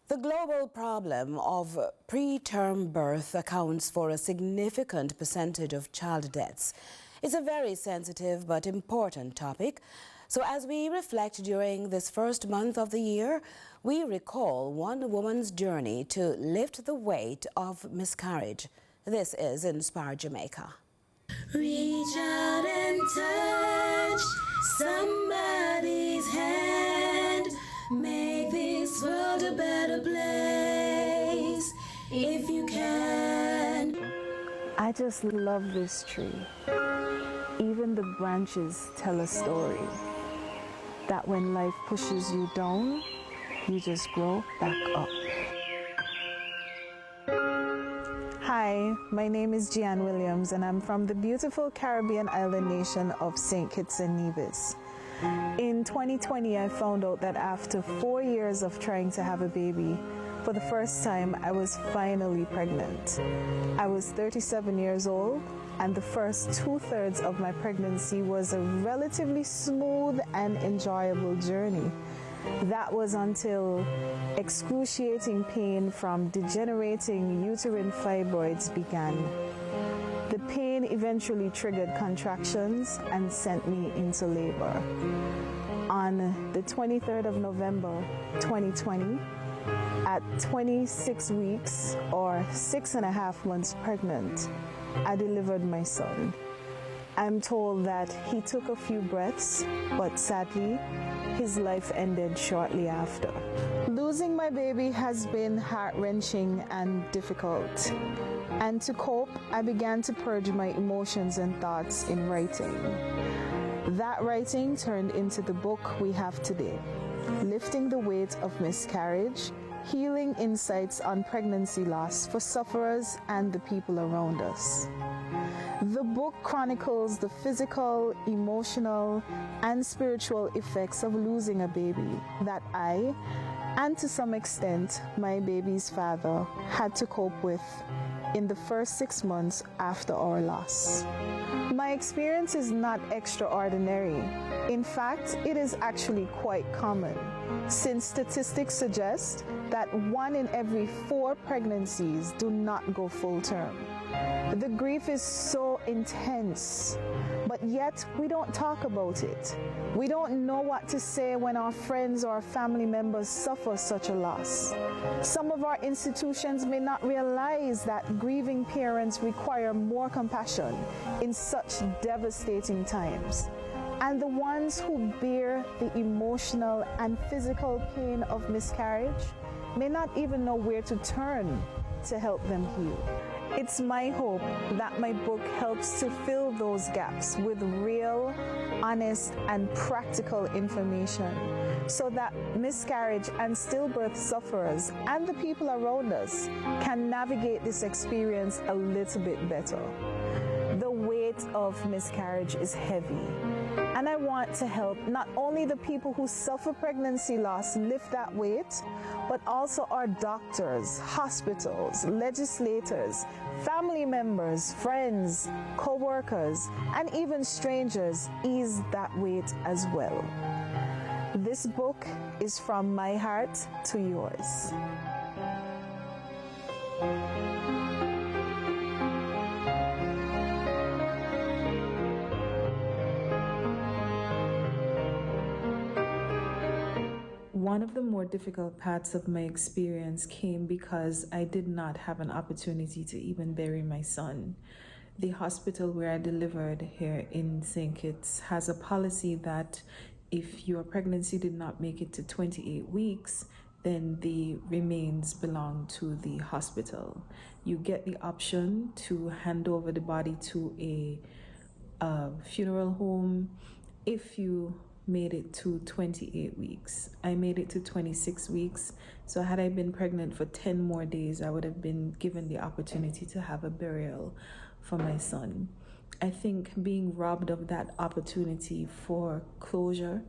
The global problem of preterm birth accounts for a significant percentage of child deaths. It's a very sensitive but important topic. So as we reflect during this first month of the year, we recall one woman's journey to lift the weight of miscarriage. This is Inspire Jamaica. Reach out and touch somebody's hand. Make this world a better place if you can. I just love this tree. Even the branches tell a story. That when life pushes you down, you just grow back up. Hi, my name is Gian Williams and I'm from the beautiful Caribbean island nation of St. Kitts and Nevis. In 2020, I found out that after 4 years of trying to have a baby, for the first time, I was finally pregnant. I was 37 years old, and the first 2/3 of my pregnancy was a relatively smooth and enjoyable journey. That was until excruciating pain from degenerating uterine fibroids began. The pain eventually triggered contractions and sent me into labor. On the 23rd of November, 2020, at 26 weeks or 6.5 months pregnant, I delivered my son. I'm told that he took a few breaths, but sadly, his life ended shortly after. Losing my baby has been heart-wrenching and difficult. And to cope, I began to purge my emotions and thoughts in writing. That writing turned into the book we have today, Lifting the Weight of Miscarriage, Healing Insights on Pregnancy Loss for Sufferers and the People Around Us. The book chronicles the physical, emotional, and spiritual effects of losing a baby that I, and to some extent, my baby's father, had to cope with in the first 6 months after our loss. My experience is not extraordinary. In fact, it is actually quite common, since statistics suggest that 1 in every 4 pregnancies do not go full term. The grief is so intense, but yet we don't talk about it. We don't know what to say when our friends or family members suffer such a loss. Some of our institutions may not realize that grieving parents require more compassion in such devastating times. And the ones who bear the emotional and physical pain of miscarriage may not even know where to turn to help them heal. It's my hope that my book helps to fill those gaps with real, honest, and practical information so that miscarriage and stillbirth sufferers and the people around us can navigate this experience a little bit better. The weight of miscarriage is heavy, and I want to help not only the people who suffer pregnancy loss lift that weight, but also our doctors, hospitals, legislators, family members, friends, co-workers, and even strangers ease that weight as well. This book is from my heart to yours. One of the more difficult parts of my experience came because I did not have an opportunity to even bury my son. The hospital where I delivered here in St. Kitts has a policy that if your pregnancy did not make it to 28 weeks, then the remains belong to the hospital. You get the option to hand over the body to a funeral home if you made it to 28 weeks. I made it to 26 weeks. So had I been pregnant for 10 more days, I would have been given the opportunity to have a burial for my son. I think being robbed of that opportunity for closure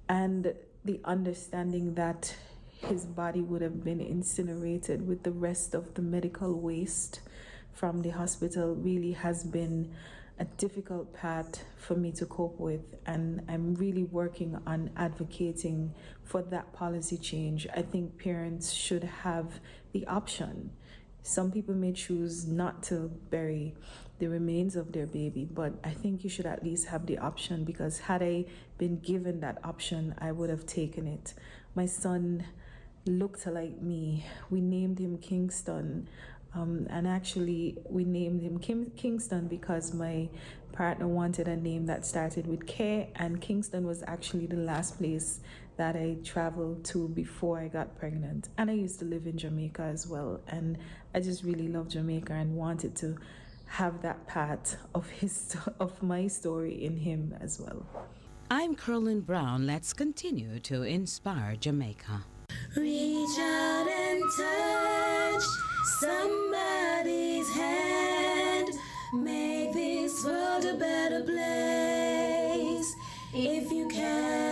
and the understanding that his body would have been incinerated with the rest of the medical waste from the hospital really has been a difficult path for me to cope with, and I'm really working on advocating for that policy change. I think parents should have the option. Some people may choose not to bury the remains of their baby, but I think you should at least have the option, because had I been given that option, I would have taken it. My son looked like me. We named him Kingston. And actually, we named him Kingston because my partner wanted a name that started with K, and Kingston was actually the last place that I traveled to before I got pregnant. And I used to live in Jamaica as well, and I just really love Jamaica and wanted to have that part of my story in him as well. I'm Curlin Brown. Let's continue to inspire Jamaica. Reach out and touch somebody's hand. Make this world a better place if you can.